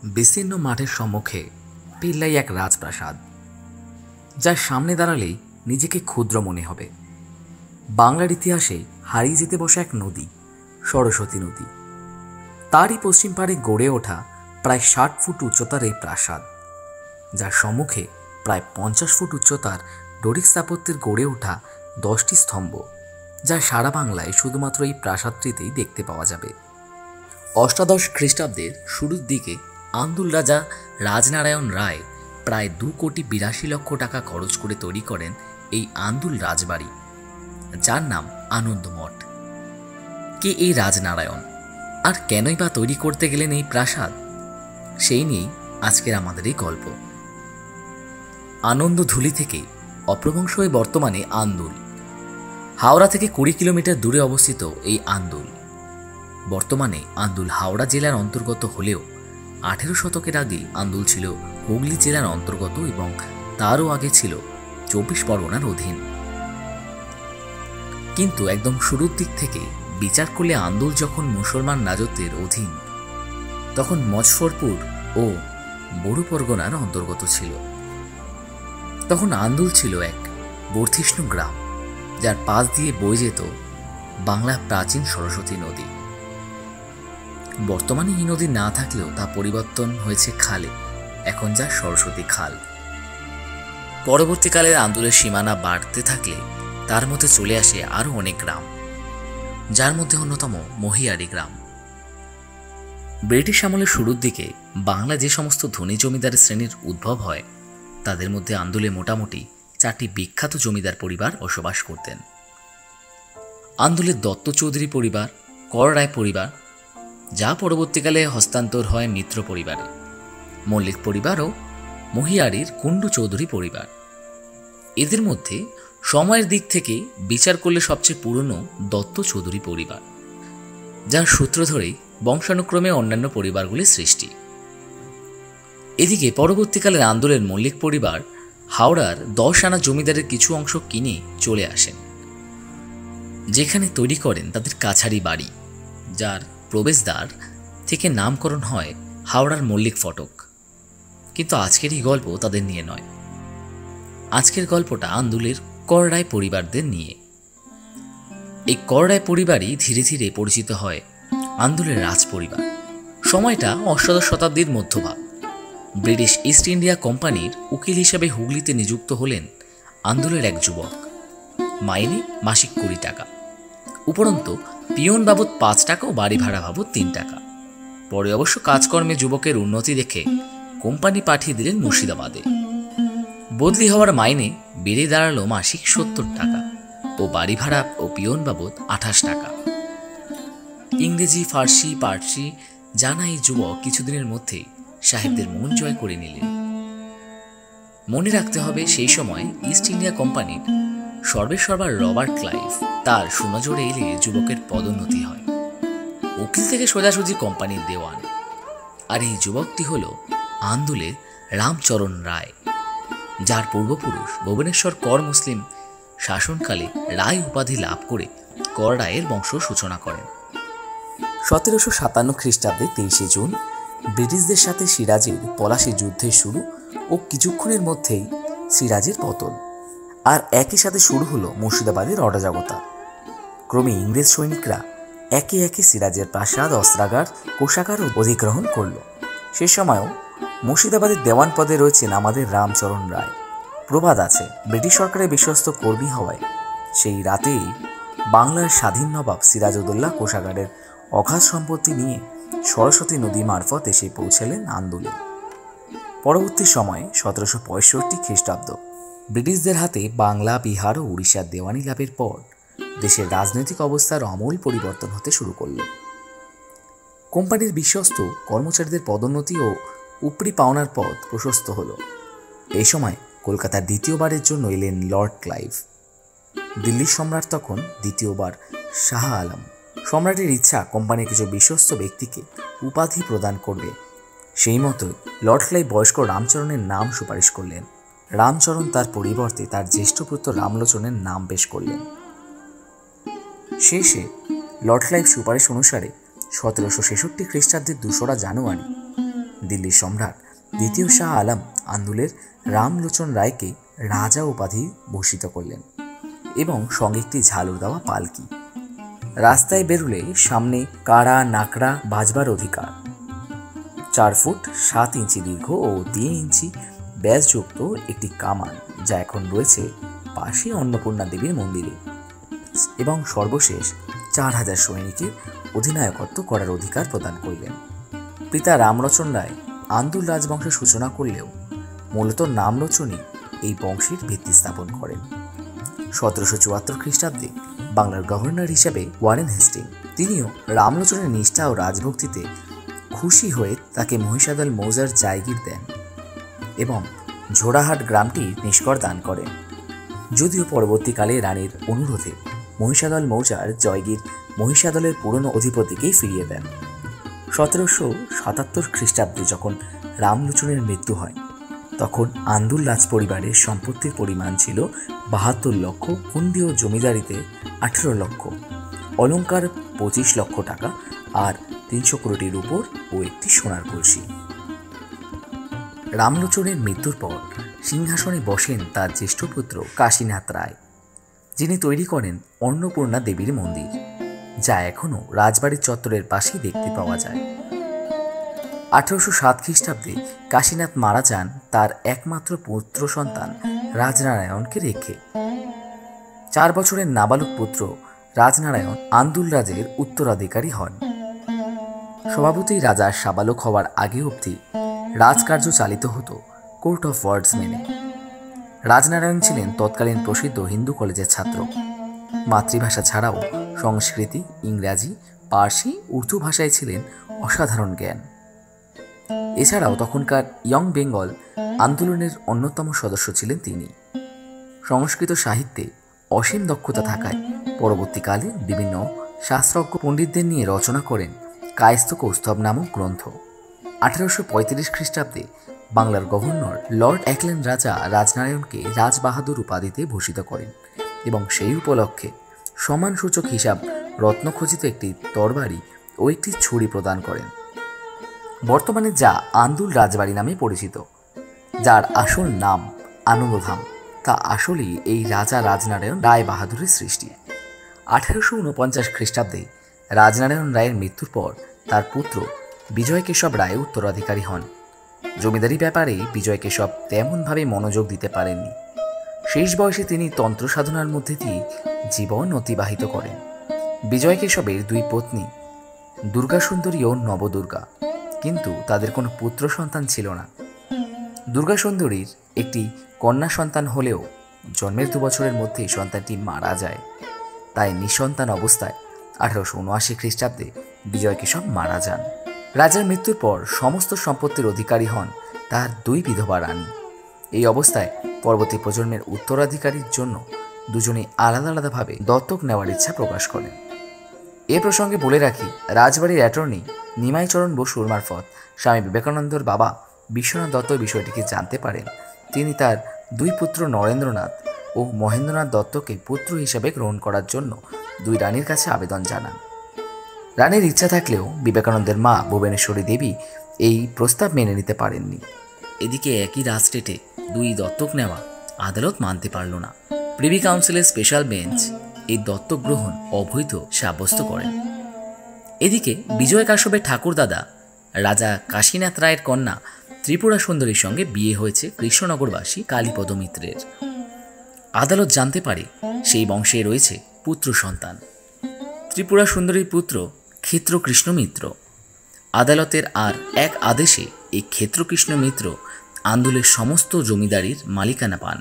বিস্তীর্ণ মাঠের সম্মুখে পিল্লাই এক রাজপ্রাসাদ, যার সামনে দাঁড়ালেই নিজেকে ক্ষুদ্র মনে হবে। বাংলার ইতিহাসে হারিয়ে যেতে বসা এক নদী, সরস্বতী নদী। তারই পশ্চিম পাড়ে গড়ে ওঠা প্রায় 60 ফুট উচ্চতার এই প্রাসাদ, যার সম্মুখে প্রায় 50 ফুট উচ্চতার ডোরিক স্থাপত্যের গড়ে ওঠা 10টি স্তম্ভ, যা সারা বাংলায় শুধুমাত্র এই প্রাসাদটিতেই দেখতে পাওয়া যাবে। অষ্টাদশ খ্রিস্টাব্দের শুরুর দিকে আন্দুল রাজা রাজনারায়ণ রায় প্রায় 2,82,00,000 টাকা খরচ করে তৈরি করেন এই আন্দুল রাজবাড়ি, যার নাম আনন্দমঠ। কে এই রাজনারায়ণ, আর কেনই বা তৈরি করতে গেলেন এই প্রাসাদ, সেই নিয়েই আজকের আমাদের এই গল্প। আনন্দধুলি থেকে অপ্রভংশ হয়ে বর্তমানে আন্দুল। হাওড়া থেকে 20 কিলোমিটার দূরে অবস্থিত এই আন্দুল। বর্তমানে আন্দুল হাওড়া জেলার অন্তর্গত হলেও 18 শতকের আগে আন্দুল ছিল হুগলি জেলার অন্তর্গত এবং তারও আগে ছিল 24 পরগনার অধীন। কিন্তু একদম শুরুর দিক থেকে বিচার করলে আন্দুল যখন মুসলমান রাজত্বের অধীন, তখন মজফরপুর ও বড়ু পরগনার অন্তর্গত ছিল। তখন আন্দুল ছিল এক বর্ধিষ্ণু গ্রাম, যার পাশ দিয়ে বয়ে যেত বাংলার প্রাচীন সরস্বতী নদী। বর্তমানে এই নদী না থাকলেও তা পরিবর্তন হয়েছে খালে, এখন যা সরস্বতী খাল। পরবর্তীকালে আন্দুলের সীমানা বাড়তে থাকলে তার মধ্যে চলে আসে আরও অনেক গ্রাম, যার মধ্যে অন্যতম মহিয়ারি গ্রাম। ব্রিটিশ আমলের শুরুর দিকে বাংলা যে সমস্ত ধনী জমিদার শ্রেণীর উদ্ভব হয়, তাদের মধ্যে আন্দুলে মোটামুটি 4টি বিখ্যাত জমিদার পরিবার বসবাস করতেন। আন্দুলের দত্ত চৌধুরী পরিবার, কর রায় পরিবার, যা পরবর্তীকালে হস্তান্তর হয় মিত্র পরিবারে, মল্লিক পরিবার ও মহিয়ারির কুণ্ডু চৌধুরী পরিবার। এদের মধ্যে সময়ের দিক থেকে বিচার করলে সবচেয়ে পুরনো দত্ত চৌধুরী পরিবার, যার সূত্র ধরেই বংশানুক্রমে অন্যান্য পরিবারগুলির সৃষ্টি। এদিকে পরবর্তীকালে আন্দুলের মল্লিক পরিবার হাওড়ার 10 আনা জমিদারের কিছু অংশ কিনে চলে আসেন, যেখানে তৈরি করেন তাদের কাছারি বাড়ি, যার প্রবেশদ্বার থেকে নামকরণ হয় হাওড়ার মল্লিক ফটক। কিন্তু আজকের এই গল্প তাদের নিয়ে নয়, আজকের গল্পটা আন্দুলের কর রায় পরিবারদের নিয়ে। এই কর রায় পরিবারই ধীরে ধীরে পরিচিত হয় আন্দুলের রাজ পরিবার। সময়টা অষ্টাদশ শতাব্দীর মধ্যভাগ। ব্রিটিশ ইস্ট ইন্ডিয়া কোম্পানির উকিল হিসেবে হুগলিতে নিযুক্ত হলেন আন্দুলের এক যুবক। মাইনে মাসিক 20 টাকা, উপরন্তু পিয়ন বাবদ 5 টাকা ও বাড়ি ভাড়া বাবদ 3 টাকা। পরে অবশ্য কাজকর্মে যুবকের উন্নতি দেখে কোম্পানি পাঠিয়ে দিলেন মুর্শিদাবাদে। বদলি হওয়ার মাইনে বেড়ে দাঁড়ালো মাসিক 70 টাকা ও বাড়ি ভাড়া ও পিয়ন বাবদ 28 টাকা। ইংরেজি, ফার্সি, পার্সি জানা এই যুবক কিছুদিনের মধ্যেই সাহেবদের মন জয় করে নিলেন। মনে রাখতে হবে, সেই সময় ইস্ট ইন্ডিয়া কোম্পানির সর্বেসর্বা রবার্ট ক্লাইভ তার সুনজরে এলে যুবকের পদোন্নতি হয়। উকিল থেকে সোজাসুজি কোম্পানির দেওয়ান। আর এই যুবকটি হল আন্দুলের রামচরণ রায়, যার পূর্বপুরুষ ভুবনেশ্বর কর মুসলিম শাসনকালে রায় উপাধি লাভ করে কর রায়ের বংশ সূচনা করেন। 1757 খ্রিস্টাব্দে 23 জুন ব্রিটিশদের সাথে সিরাজের পলাশী যুদ্ধের শুরু ও কিছুক্ষণের মধ্যেই সিরাজের পতন। আর একই সাথে শুরু হলো মুর্শিদাবাদের অরাজকতা। ক্রমে ইংরেজ সৈনিকরা একে একে সিরাজের প্রাসাদ, অস্ত্রাগার, কোষাগার অধিগ্রহণ করল। সে সময়ও মুর্শিদাবাদের দেওয়ান পদে রয়েছেন আমাদের রামচরণ রায়। প্রবাদ আছে, ব্রিটিশ সরকারের বিশ্বস্ত কর্মী হওয়ায় সেই রাতেই বাংলার স্বাধীন নবাব সিরাজউদ্দৌলা কোষাগারের অগাধ সম্পত্তি নিয়ে সরস্বতী নদী মারফত এসে পৌঁছলেন আন্দুলে। পরবর্তী সময়ে 1765 খ্রিস্টাব্দ ব্রিটিশদের হাতে বাংলা, বিহার ও উড়িষ্যার দেওয়ানি লাভের পর দেশের রাজনৈতিক অবস্থার আমূল পরিবর্তন হতে শুরু করল। কোম্পানির বিশ্বস্ত কর্মচারীদের পদোন্নতি ও উপরি পাওনার পথ প্রশস্ত হল। এই সময় কলকাতার দ্বিতীয়বারের জন্য এলেন লর্ড ক্লাইভ। দিল্লির সম্রাট তখন দ্বিতীয়বার শাহ আলম। সম্রাটের ইচ্ছা কোম্পানির কিছু বিশ্বস্ত ব্যক্তিকে উপাধি প্রদান করবে। সেই মতো লর্ড ক্লাইভ বয়স্ক রামচরণের নাম সুপারিশ করলেন। রামচরণ তার পরিবর্তে তার জ্যেষ্ঠ পুত্র রামলোচনের নাম পেশ করলেন। শেষে লর্ড ক্লাইভ সুপারিশ অনুসারে 1766 খ্রিস্টাব্দের 2রা জানুয়ারি দিল্লির সম্রাট দ্বিতীয় শাহ আলম আন্দুলের রামলোচন রায়কে রাজা উপাধি ভূষিত করলেন এবং সঙ্গে একটি ঝালর দেওয়া পালকি। রাস্তায় বেরুলে সামনে কাড়া নাকড়া বাজবার অধিকার। 4 ফুট 7 ইঞ্চি দীর্ঘ ও 3 ইঞ্চি ব্যাসযুক্ত একটি কামান, যা এখন রয়েছে পাশে অন্নপূর্ণা দেবীর মন্দিরে, এবং সর্বশেষ 4000 সৈনিকের অধিনায়কত্ব করার অধিকার প্রদান করলেন। পিতা রামলোচন রায় আন্দুল রাজবংশের সূচনা করলেও মূলত নামলোচনই এই বংশের ভিত্তি স্থাপন করেন। 1774 খ্রিস্টাব্দে বাংলার গভর্নর হিসেবে ওয়ারেন হেস্টিং, তিনিও রামলোচনের নিষ্ঠা ও রাজভক্তিতে খুশি হয়ে তাকে মহিষাদল মৌজার জায়গির দেন এবং ঝোড়াহাট গ্রামটি নিষ্কর দান করেন। যদিও পরবর্তীকালে রানীর অনুরোধে মহিষাদল মৌজার জয়গির মহিষাদলের পুরনো অধিপতিকেই ফিরিয়ে দেন। 1777 খ্রিস্টাব্দে যখন রামলোচনের মৃত্যু হয়, তখন আন্দুল রাজ পরিবারের সম্পত্তির পরিমাণ ছিল 72 লক্ষ, হুন্ডি ও জমিদারিতে 18 লক্ষ, অলঙ্কার 25 লক্ষ টাকা আর 300 কোটির উপর ও একটি সোনার কলসি। রামলোচনের মৃত্যুর পর সিংহাসনে বসেন তার জ্যেষ্ঠ পুত্র কাশীনাথ রায়, যিনি তৈরি করেন অন্নপূর্ণা দেবীর মন্দির, যা এখনও রাজবাড়ির চত্বরের পাশেই দেখতে পাওয়া যায়। 1807 খ্রিস্টাব্দে কাশীনাথ মারা যান তার একমাত্র পুত্র সন্তান রাজনারায়ণকে রেখে। 4 বছরের নাবালক পুত্র রাজনারায়ণ আন্দুল রাজের উত্তরাধিকারী হন। স্বভাবতই রাজার সাবালক হওয়ার আগে অবধি রাজকার্য চালিত হতো কোর্ট অফ ওয়ার্ডস মেনে। রাজনারায়ণ ছিলেন তৎকালীন প্রসিদ্ধ হিন্দু কলেজের ছাত্র। মাতৃভাষা ছাড়াও সংস্কৃতি, ইংরাজি, পার্সি, উর্দু ভাষায় ছিলেন অসাধারণ জ্ঞান। এছাড়াও তখনকার ইয়ং বেঙ্গল আন্দোলনের অন্যতম সদস্য ছিলেন তিনি। সংস্কৃত সাহিত্যে অসীম দক্ষতা থাকায় পরবর্তীকালে বিভিন্ন শাস্ত্রজ্ঞ পণ্ডিতদের নিয়ে রচনা করেন কায়স্থ কৌস্তব নামক গ্রন্থ। 1835 খ্রিস্টাব্দে বাংলার গভর্নর লর্ড অ্যাকল্যান্ড রাজা রাজনারায়ণকে রাজবাহাদুর উপাধিতে ভূষিত করেন এবং সেই উপলক্ষে সম্মানসূচক হিসাব রত্নখচিত একটি তরবারি ও একটি ছুরি প্রদান করেন, বর্তমানে যা আন্দুল রাজবাড়ি নামে পরিচিত। যার আসল নাম আনন্দধাম, তা আসলেই এই রাজা রাজনারায়ণ রায় বাহাদুরের সৃষ্টি। 1849 খ্রিস্টাব্দে রাজনারায়ণ রায়ের মৃত্যুর পর তার পুত্র বিজয় কেশব রায় উত্তরাধিকারী হন। জমিদারি ব্যাপারে বিজয় কেশব তেমনভাবে মনোযোগ দিতে পারেননি। শেষ বয়সে তিনি তন্ত্র সাধনার মধ্যে দিয়ে জীবন অতিবাহিত করেন। বিজয় কেশবের 2 পত্নী দুর্গাসুন্দরী ও নবদুর্গা, কিন্তু তাদের কোনো পুত্র সন্তান ছিল না। দুর্গাসুন্দরীর একটি কন্যা সন্তান হলেও জন্মের 2 বছরের মধ্যেই সন্তানটি মারা যায়। তাই নিঃসন্তান অবস্থায় 1879 খ্রিস্টাব্দে বিজয় কেশব মারা যান। রাজার মৃত্যুর পর সমস্ত সম্পত্তির অধিকারী হন তার 2 বিধবা রানী। এই অবস্থায় পরবর্তী প্রজন্মের উত্তরাধিকারীর জন্য দুজনেই আলাদা আলাদাভাবে দত্তক নেওয়ার ইচ্ছা প্রকাশ করেন। এ প্রসঙ্গে বলে রাখি, রাজবাড়ির অ্যাটর্নি নিমাইচরণ বসুর মারফত স্বামী বিবেকানন্দর বাবা বিশ্বনাথ দত্ত বিষয়টিকে জানতে পারেন। তিনি তার 2 পুত্র নরেন্দ্রনাথ ও মহেন্দ্রনাথ দত্তকে পুত্র হিসেবে গ্রহণ করার জন্য 2 রানীর কাছে আবেদন জানান। রানীর ইচ্ছা থাকলেও বিবেকানন্দের মা ভুবনেশ্বরী দেবী এই প্রস্তাব মেনে নিতে পারেননি। এদিকে একই রাজস্টেটে 2 দত্তক নেওয়া আদালত মানতে পারল না। প্রিভি কাউন্সিলের স্পেশাল বেঞ্চ এই দত্তক গ্রহণ অবৈধ সাব্যস্ত করেন। এদিকে বিজয় কাশ্যপের ঠাকুরদাদা রাজা কাশীনাথ রায়ের কন্যা ত্রিপুরা সুন্দরীর সঙ্গে বিয়ে হয়েছে কৃষ্ণনগরবাসী কালীপদ মিত্রের। আদালত জানতে পারে সেই বংশে রয়েছে পুত্র সন্তান। ত্রিপুরা সুন্দরীর পুত্র ক্ষেত্রকৃষ্ণ মিত্র। আদালতের আর এক আদেশে এই ক্ষেত্রকৃষ্ণ মিত্র আন্দুলের সমস্ত জমিদারির মালিকানা পান,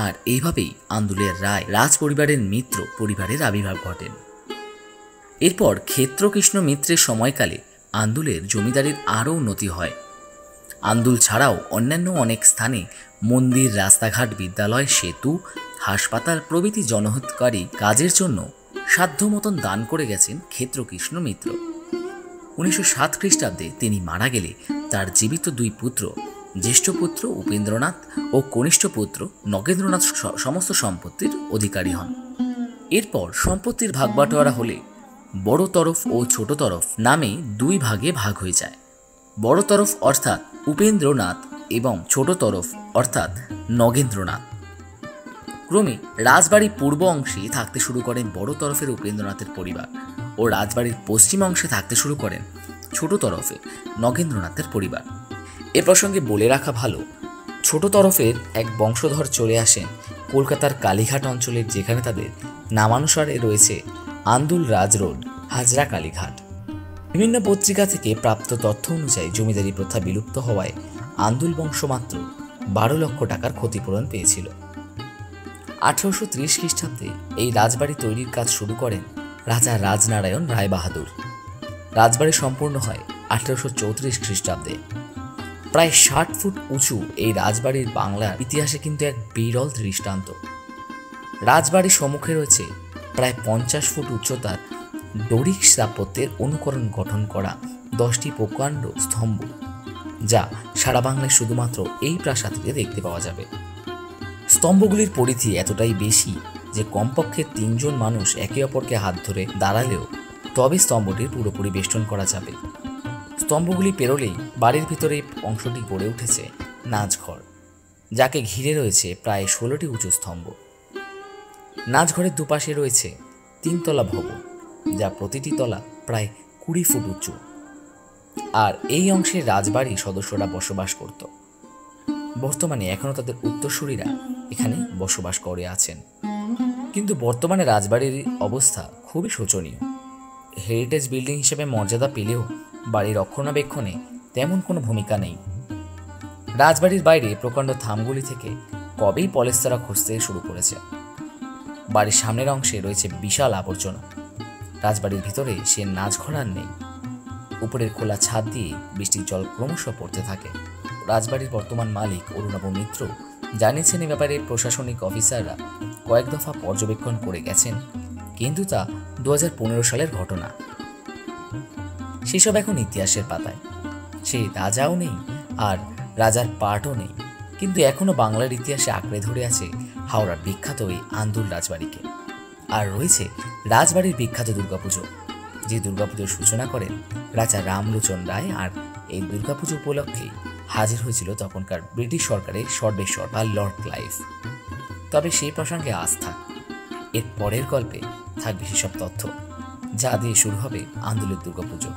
আর এইভাবেই আন্দুলের রায় রাজ পরিবারের মিত্র পরিবারের আবির্ভাব ঘটেন। এরপর ক্ষেত্রকৃষ্ণ মিত্রের সময়কালে আন্দুলের জমিদারির আরও উন্নতি হয়। আন্দুল ছাড়াও অন্যান্য অনেক স্থানে মন্দির, রাস্তাঘাট, বিদ্যালয়, সেতু, হাসপাতাল প্রভৃতি জনহিতকারী কাজের জন্য সাধ্য মতন দান করে গেছেন ক্ষেত্রকৃষ্ণ মিত্র। 1907 খ্রিস্টাব্দে তিনি মারা গেলে তার জীবিত 2 পুত্র, জ্যেষ্ঠ পুত্র উপেন্দ্রনাথ ও কনিষ্ঠ পুত্র নগেন্দ্রনাথ সমস্ত সম্পত্তির অধিকারী হন। এরপর সম্পত্তির ভাগবাটোয়ারা হলে বড় তরফ ও ছোট তরফ নামে 2 ভাগে ভাগ হয়ে যায়। বড় তরফ অর্থাৎ উপেন্দ্রনাথ এবং ছোট তরফ অর্থাৎ নগেন্দ্রনাথ। ক্রমে রাজবাড়ির পূর্ব অংশে থাকতে শুরু করেন বড় তরফের উপেন্দ্রনাথের পরিবার ও রাজবাড়ির পশ্চিম অংশে থাকতে শুরু করেন ছোট তরফে নগেন্দ্রনাথের পরিবার। এ প্রসঙ্গে বলে রাখা ভালো, ছোট তরফের এক বংশধর চলে আসেন কলকাতার কালীঘাট অঞ্চলের, যেখানে তাদের নামানুসারে রয়েছে আন্দুল রাজ রোড, হাজরা কালীঘাট। বিভিন্ন পত্রিকা থেকে প্রাপ্ত তথ্য অনুযায়ী জমিদারি প্রথা বিলুপ্ত হওয়ায় আন্দুল বংশ মাত্র 12 লক্ষ টাকার ক্ষতিপূরণ পেয়েছিল। 1830 খ্রিস্টাব্দে এই রাজবাড়ি তৈরির কাজ শুরু করেন রাজা রাজনারায়ণ রায় বাহাদুর। রাজবাড়ি সম্পূর্ণ হয় 1834 খ্রিস্টাব্দে। প্রায় 60 ফুট উঁচু এই রাজবাড়ির বাংলার ইতিহাসে কিন্তু এক বিরল দৃষ্টান্ত। রাজবাড়ির সম্মুখে রয়েছে প্রায় 50 ফুট উচ্চতার ডোরিক স্থাপত্যের অনুকরণ গঠন করা 10টি প্রকাণ্ড স্তম্ভ, যা সারা বাংলায় শুধুমাত্র এই প্রাসাদে দেখতে পাওয়া যাবে। স্তম্ভগুলির পরিধি এতটাই বেশি যে কমপক্ষে 3 জন মানুষ একে অপরকে হাত ধরে দাঁড়ালেও তবে স্তম্ভটির পুরোপুরি বেষ্টন করা যাবে। স্তম্ভগুলি পেরোলেই বাড়ির ভিতরে অংশটি গড়ে উঠেছে নাচঘর, যাকে ঘিরে রয়েছে প্রায় 16টি উঁচু স্তম্ভ। নাচঘরের দুপাশে রয়েছে 3 তলা ভবন, যা প্রতিটি তলা প্রায় 20 ফুট উঁচু। আর এই অংশে রাজবাড়ির সদস্যরা বসবাস করত। বর্তমানে এখনও তাদের উত্তরসূরিরা এখানে বসবাস করে আছেন। কিন্তু বর্তমানে রাজবাড়ির অবস্থা খুবই শোচনীয়। হেরিটেজ বিল্ডিং হিসেবে মর্যাদা পেলেও বাড়ির রক্ষণাবেক্ষণে তেমন কোনো ভূমিকা নেই। রাজবাড়ির বাইরে প্রকাণ্ড থামগুলি থেকে কবেই পলেস্তারা খসতে শুরু করেছে। বাড়ির সামনের অংশে রয়েছে বিশাল আবর্জনা। রাজবাড়ির ভিতরে সে নাচঘর আর নেই। উপরের খোলা ছাদ দিয়ে বৃষ্টির জল ক্রমশ পড়তে থাকে। রাজবাড়ির বর্তমান মালিক অরুণাভ মিত্র জানিয়েছেন এ ব্যাপারে প্রশাসনিক অফিসাররা কয়েক দফা পর্যবেক্ষণ করে গেছেন, কিন্তু তা 2015 সালের ঘটনা। সেসব এখন ইতিহাসের পাতায়। সেই রাজাও নেই আর রাজার পাটও নেই, কিন্তু এখনো বাংলার ইতিহাসে আঁকড়ে ধরে আছে হাওড়ার বিখ্যাত এই আন্দুল রাজবাড়িকে। আর রয়েছে রাজবাড়ির বিখ্যাত দুর্গাপুজো, যে দুর্গাপুজোর সূচনা করেন রাজা রামলোচন রায়। আর এই দুর্গাপুজো উপলক্ষে হাজির হয়েছিল তখনকার ব্রিটিশ সরকারের সর্বেশ্বর বা লর্ড ক্লাইভ। তবে সেই প্রসঙ্গে আজ থাক, এর পরের গল্পে থাকবে সেসব তথ্য, যা দিয়ে শুরু হবে আন্দুলের দুর্গাপুজো।